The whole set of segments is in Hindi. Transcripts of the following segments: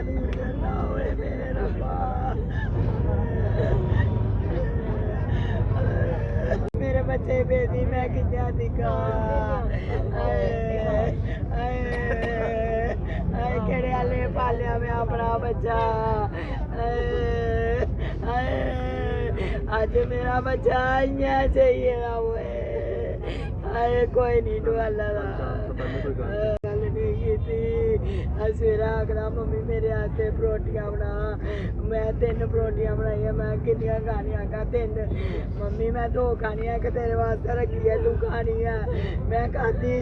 दूर करना होए मेरे रब्बा। मेरे बच्चे बेदी मैं कितना दिखा केड़े आले पालिया मैं अपना बच्चा आज मेरा बच्चा इयां चाहिए ना वो कोई नहीं डुआला गल नहीं की सवेरा आखना मम्मी मेरे आस्ते परोटियां बना। मैं 3 परोटियां बनाइया मैं किन्नियां खानियां का 3 मम्मी मैं 2 खानियां कि तेरे वास्ते रखी है तू खानी है मैं खाती।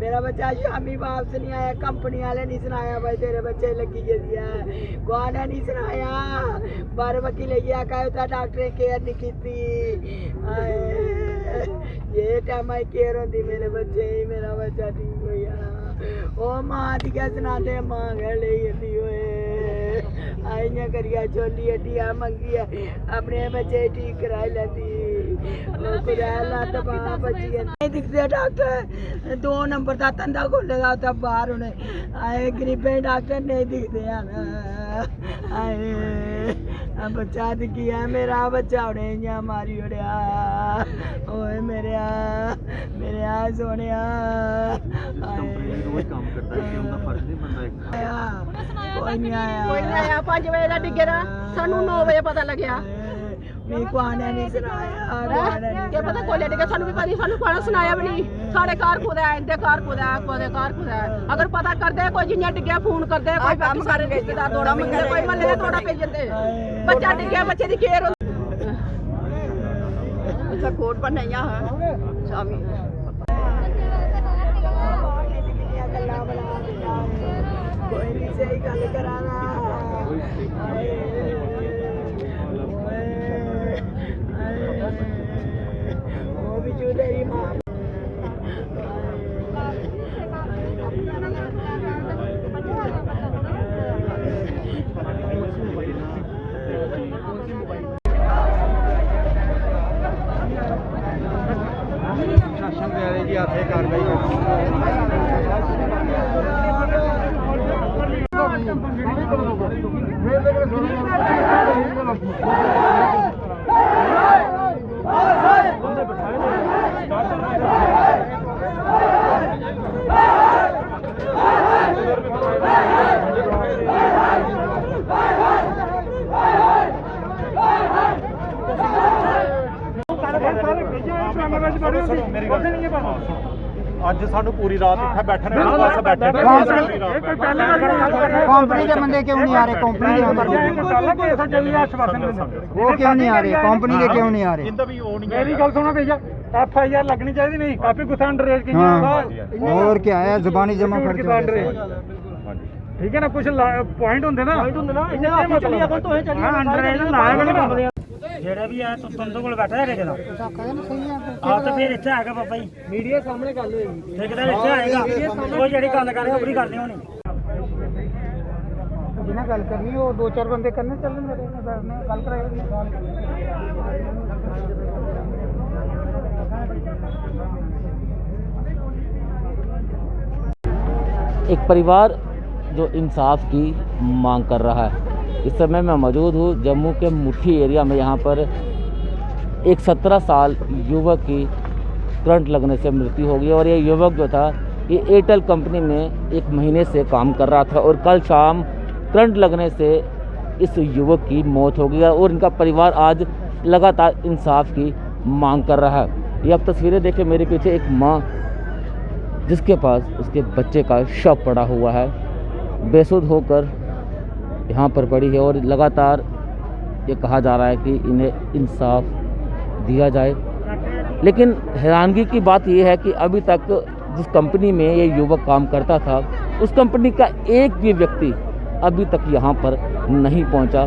मेरा बच्चा शामी वापस नहीं आया कंपनी वाले नहीं सुनाया भाई तेरे बच्चे लगी जदी है कौन है नहीं सुनाया बार बकी ले गया कहा डॉक्टर केयर नहीं की ये टाइम आई केयर होती मेरे बच्चे मेरा बच्चा ठीक हो गया ओ मां दी क्या सुनाते मां घर ले जंदी होए आइयां करिया छोली हड्डियां मंगी अपने बच्चे ठीक कराई लेती खुदा लत बाह बची नहीं दिखते डॉक्टर 2 नंबर का धंधा खोले दा उत्थे बाहर हुणे आए गरीबे डॉक्टर नहीं दिखते हैं आए बच्चा दिखी है मेरा बच्चा उड़े इयां मारी उड़िया ओए मेरे सोने कोई नहीं आया 5 बजे का डिगे ना सानू 9 बजे पता लग्या नहीं सुनाया क्या पता कोले डिगे सानू भी पता सानू कोई सुनाया भी नहीं साढ़े घर खुदा है इंदे घर खुदा है कोदे घर खुदा है अगर पता कर दे कोई जिन्या डिगे फोन कर दे कोई काम कर रिश्तेदार दौड़ा मंगे कोई मल्ले ने दौड़ा भेज दे बच्चा डिगे बच्चे दी केयर अच्छा कोट पर नहीं है शामी कोई नहीं सही गल कराना वो भी जो तेरी मां शासन करे जी आते कार्रवाई ਅੱਜ ਸਾਨੂੰ ਪੂਰੀ ਰਾਤ ਇੱਥੇ ਬੈਠਣੇ ਬਸ ਬੈਠੇ कंपनी के बंदे क्यों नहीं आ रहे कंपनी के वो क्यों नहीं आ रहे कंपनी के क्यों नहीं आ रहे ਇਹਦਾ ਵੀ ਉਹ ਨਹੀਂ मेरी गल सुनो भैया FIR लगनी चाहिए नहीं काफी कुछ अंडर एज की और क्या है जुबानी जमा खर्च ठीक है ना कुछ पॉइंट होंगे ना अंडर एज लाया ਜਿਹੜਾ ਵੀ ਆ ਤੁੰਦੇ ਕੋਲ ਬੈਠਾ ਹੈ ਠੇਕੇਦਾਰ ਆ ਤਾਂ ਫਿਰ ਇੱਥੇ ਆਏਗਾ ਬਾਬਾ ਜੀ ਮੀਡੀਆ ਸਾਹਮਣੇ ਗੱਲ ਹੋਏਗੀ ਠੇਕੇਦਾਰ ਇੱਥੇ ਆਏਗਾ ਉਹ ਜਿਹੜੀ ਗੱਲ ਕਰ ਰਿਹਾ ਉਹ ਪੂਰੀ ਕਰਨੀ ਹੋਣੀ ਜਿਹਨਾਂ ਗੱਲ ਕਰਨੀ ਉਹ 2-4 ਬੰਦੇ ਕਰਨੇ ਚੱਲਣ ਮੇਰੇ ਨੇ ਗੱਲ ਕਰਾਇਆ एक परिवार जो इंसाफ की मांग कर रहा है। इस समय मैं मौजूद हूँ जम्मू के मुट्ठी एरिया में। यहाँ पर एक 17 साल युवक की करंट लगने से मृत्यु हो गई और ये युवक जो था ये एयरटेल कंपनी में 1 महीने से काम कर रहा था और कल शाम करंट लगने से इस युवक की मौत हो गई और इनका परिवार आज लगातार इंसाफ की मांग कर रहा है। ये आप तस्वीरें देखें मेरे पीछे एक माँ जिसके पास उसके बच्चे का शव पड़ा हुआ है बेसुध होकर यहाँ पर पड़ी है और लगातार ये कहा जा रहा है कि इन्हें इंसाफ दिया जाए। लेकिन हैरानगी की बात ये है कि अभी तक जिस कंपनी में ये युवक काम करता था उस कंपनी का एक भी व्यक्ति अभी तक यहाँ पर नहीं पहुँचा।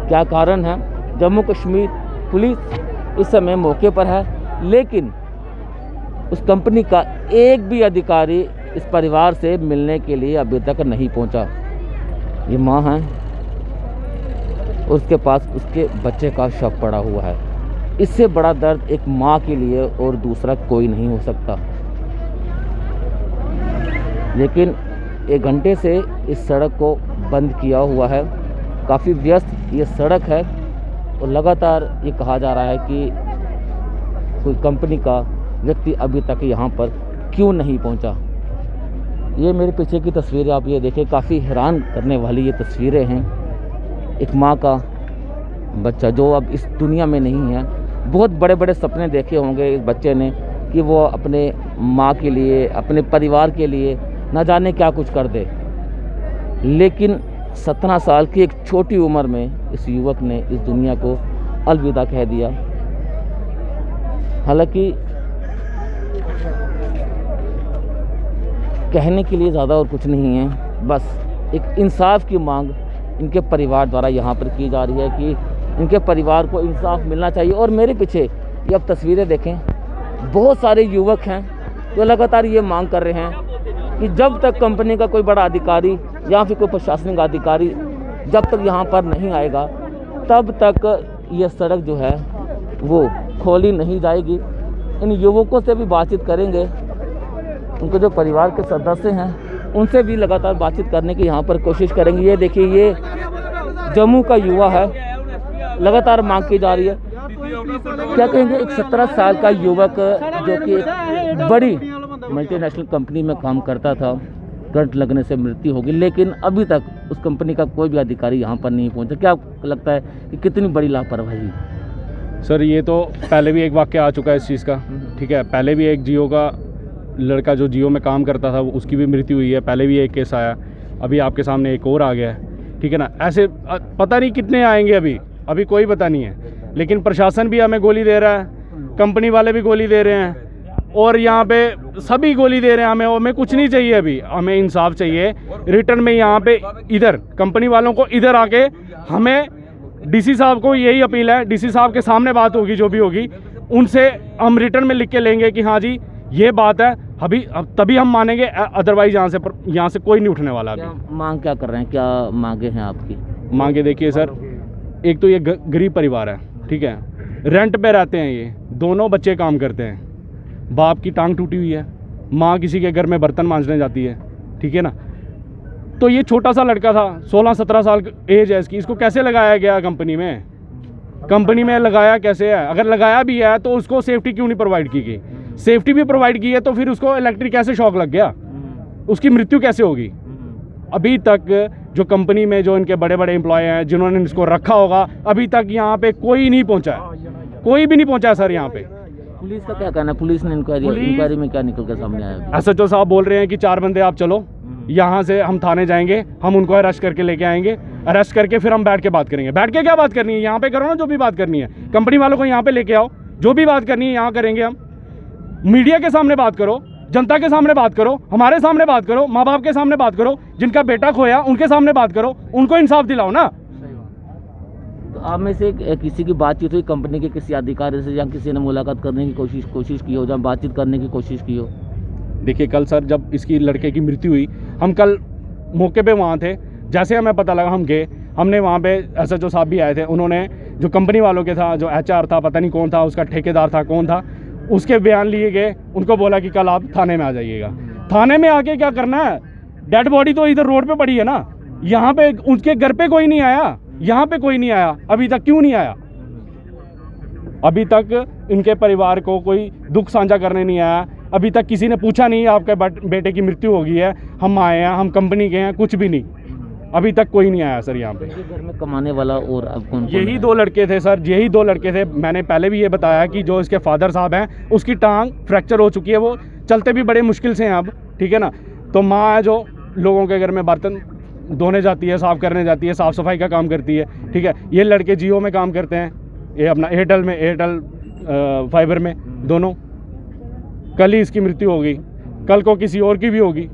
क्या कारण है? जम्मू कश्मीर पुलिस इस समय मौके पर है लेकिन उस कंपनी का एक भी अधिकारी इस परिवार से मिलने के लिए अभी तक नहीं पहुंचा। ये माँ है और उसके पास उसके बच्चे का शव पड़ा हुआ है। इससे बड़ा दर्द एक माँ के लिए और दूसरा कोई नहीं हो सकता। लेकिन 1 घंटे से इस सड़क को बंद किया हुआ है। काफ़ी व्यस्त ये सड़क है और लगातार ये कहा जा रहा है कि कोई कंपनी का व्यक्ति अभी तक यहाँ पर क्यों नहीं पहुँचा। ये मेरे पीछे की तस्वीरें आप ये देखें, काफ़ी हैरान करने वाली ये तस्वीरें हैं। एक माँ का बच्चा जो अब इस दुनिया में नहीं है। बहुत बड़े बड़े सपने देखे होंगे इस बच्चे ने कि वो अपने माँ के लिए, अपने परिवार के लिए ना जाने क्या कुछ कर दे, लेकिन 17 साल की एक छोटी उम्र में इस युवक ने इस दुनिया को अलविदा कह दिया। हालांकि कहने के लिए ज़्यादा और कुछ नहीं है, बस एक इंसाफ की मांग इनके परिवार द्वारा यहाँ पर की जा रही है कि इनके परिवार को इंसाफ मिलना चाहिए। और मेरे पीछे ये आप तस्वीरें देखें, बहुत सारे युवक हैं जो लगातार ये मांग कर रहे हैं कि जब तक कंपनी का कोई बड़ा अधिकारी या फिर कोई प्रशासनिक अधिकारी जब तक यहाँ पर नहीं आएगा, तब तक ये सड़क जो है वो खोली नहीं जाएगी। इन युवकों से भी बातचीत करेंगे, उनके जो परिवार के सदस्य हैं उनसे भी लगातार बातचीत करने की यहाँ पर कोशिश करेंगे। ये देखिए, ये जम्मू का युवा है, लगातार मांग की जा रही है। क्या कहेंगे, एक 17 साल का युवक जो कि एक बड़ी मल्टीनेशनल कंपनी में काम करता था, करंट लगने से मृत्यु होगी, लेकिन अभी तक उस कंपनी का कोई भी अधिकारी यहाँ पर नहीं पहुँचा। क्या लगता है कि कितनी बड़ी लापरवाही? सर ये तो पहले भी एक वाक़या आ चुका है इस चीज़ का, ठीक है। पहले भी एक जियो का लड़का जो जियो में काम करता था उसकी भी मृत्यु हुई है। पहले भी एक केस आया, अभी आपके सामने एक और आ गया है, ठीक है ना। ऐसे पता नहीं कितने आएंगे, अभी कोई पता नहीं है। लेकिन प्रशासन भी हमें गोली दे रहा है, कंपनी वाले भी गोली दे रहे हैं, और यहाँ पे सभी गोली दे रहे हैं। हमें कुछ नहीं चाहिए, अभी हमें इंसाफ चाहिए। रिटर्न में यहाँ पे इधर कंपनी वालों को इधर आके हमें डीसी साहब को यही अपील है, डीसी साहब के सामने बात होगी जो भी होगी, उनसे हम रिटर्न में लिख के लेंगे कि हाँ जी ये बात है, अब तभी हम मानेंगे, अदरवाइज यहाँ से कोई नहीं उठने वाला। अभी मांग क्या कर रहे हैं, क्या मांगे हैं आपकी? मांगे देखिए सर, एक तो ये गरीब परिवार है, ठीक है, रेंट पे रहते हैं, ये दोनों बच्चे काम करते हैं, बाप की टांग टूटी हुई है, माँ किसी के घर में बर्तन मांजने जाती है, ठीक है ना। तो ये छोटा सा लड़का था, 16-17 साल एज है इसकी, इसको कैसे लगाया गया कंपनी में? कंपनी में लगाया कैसे है? अगर लगाया भी है तो उसको सेफ्टी क्यों नहीं प्रोवाइड की गई? सेफ्टी भी प्रोवाइड की है तो फिर उसको इलेक्ट्रिक कैसे शॉक लग गया? उसकी मृत्यु कैसे होगी? अभी तक जो कंपनी में जो इनके बड़े बड़े एम्प्लॉय हैं जिन्होंने इसको रखा होगा, अभी तक यहाँ पे कोई नहीं पहुँचा है, कोई भी नहीं पहुँचा सर यहाँ पे। पुलिस का क्या कहना है? पुलिस ने इंक्वायरी में क्या निकल कर सामने आया? SHO साहब बोल रहे हैं कि 4 बंदे आप चलो, यहाँ से हम थाने जाएंगे, हम उनको अरेस्ट करके लेके आएंगे, अरेस्ट करके फिर हम बैठ के बात करेंगे। बैठ के क्या बात करनी है? यहाँ पे करो ना जो भी बात करनी है, कंपनी वालों को यहाँ पे लेके आओ, जो भी बात करनी है यहाँ करेंगे हम। मीडिया के सामने बात करो, जनता के सामने बात करो, हमारे सामने बात करो, माँ बाप के सामने बात करो, जिनका बेटा खोया उनके सामने बात करो, उनको इंसाफ दिलाओ ना। तो आप में से किसी की बातचीत हुई कंपनी के किसी अधिकारी से, या किसी ने मुलाकात करने की कोशिश की हो, जब बातचीत करने की कोशिश की हो? देखिए कल सर जब इसकी लड़के की मृत्यु हुई, हम कल मौके पे वहाँ थे, जैसे हमें पता लगा हम गए, हमने वहाँ पे SHO साहब भी आए थे, उन्होंने जो कंपनी वालों के था, जो HR था, पता नहीं कौन था, उसका ठेकेदार था, कौन था, उसके बयान लिए गए, उनको बोला कि कल आप थाने में आ जाइएगा। थाने में आके क्या करना है? डेड बॉडी तो इधर रोड पे पड़ी है ना, यहाँ पे उनके घर पे कोई नहीं आया, यहाँ पे कोई नहीं आया, अभी तक क्यों नहीं आया? अभी तक इनके परिवार को कोई दुख साझा करने नहीं आया, अभी तक किसी ने पूछा नहीं आपके बेटे की मृत्यु हो गई है, हम आए हैं, हम कंपनी के हैं, कुछ भी नहीं, अभी तक कोई नहीं आया सर यहाँ पे। घर में कमाने वाला और अब कौन? यही 2 लड़के थे सर, यही 2 लड़के थे। मैंने पहले भी ये बताया कि जो इसके फादर साहब हैं उसकी टांग फ्रैक्चर हो चुकी है, वो चलते भी बड़े मुश्किल से हैं अब, ठीक है ना। तो माँ है जो लोगों के घर में बर्तन धोने जाती है, साफ़ करने जाती है, साफ़ सफाई का काम करती है, ठीक है। ये लड़के जियो में काम करते हैं, ये अपना एयरटेल फाइबर में, दोनों। कल ही इसकी मृत्यु हो गई, कल को किसी और की भी होगी,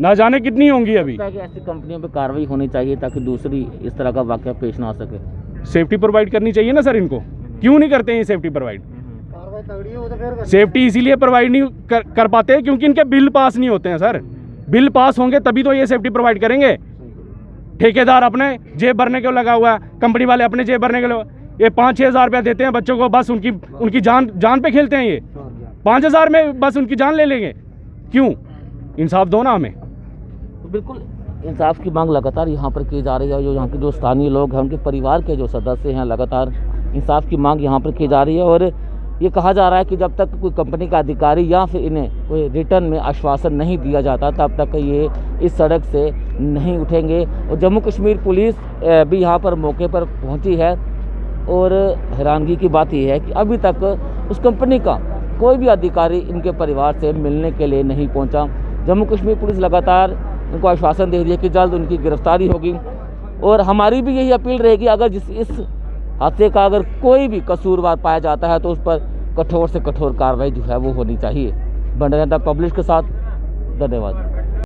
ना जाने कितनी होंगी अभी। ऐसी कंपनियों पे कार्रवाई होनी चाहिए ताकि दूसरी इस तरह का वाकया पेश ना आ सके। सेफ्टी प्रोवाइड करनी चाहिए ना सर इनको, क्यों नहीं करते हैं ये सेफ्टी प्रोवाइड? सेफ्टी इसीलिए प्रोवाइड नहीं कर पाते क्योंकि इनके बिल पास नहीं होते हैं सर। बिल पास होंगे तभी तो ये सेफ्टी प्रोवाइड करेंगे। ठेकेदार अपने जेब भरने को लगा हुआ है, कंपनी वाले अपने जेब भरने के लिए, ये 5-6 हज़ार रुपया देते हैं बच्चों को, बस उनकी जान पे खेलते हैं। ये 5 हज़ार में बस उनकी जान ले लेंगे, क्यों? इंसाफ दो ना हमें। तो बिल्कुल इंसाफ की मांग लगातार यहाँ पर की जा रही है। जो यहाँ के जो स्थानीय लोग हैं, उनके परिवार के जो सदस्य हैं, लगातार इंसाफ की मांग यहाँ पर की जा रही है। और ये कहा जा रहा है कि जब तक कोई कंपनी का अधिकारी या फिर इन्हें कोई रिटर्न में आश्वासन नहीं दिया जाता, तब तक ये इस सड़क से नहीं उठेंगे। और जम्मू कश्मीर पुलिस भी यहाँ पर मौके पर पहुँची है। और हैरानगी की बात यह है कि अभी तक उस कंपनी का कोई भी अधिकारी इनके परिवार से मिलने के लिए नहीं पहुँचा। जम्मू कश्मीर पुलिस लगातार उनको आश्वासन दे रही है कि जल्द उनकी गिरफ्तारी होगी। और हमारी भी यही अपील रहेगी, अगर इस हादसे का अगर कोई भी कसूरवार पाया जाता है तो उस पर कठोर से कठोर कार्रवाई जो है वो होनी चाहिए। बने रहना पब्लिश के साथ, धन्यवाद।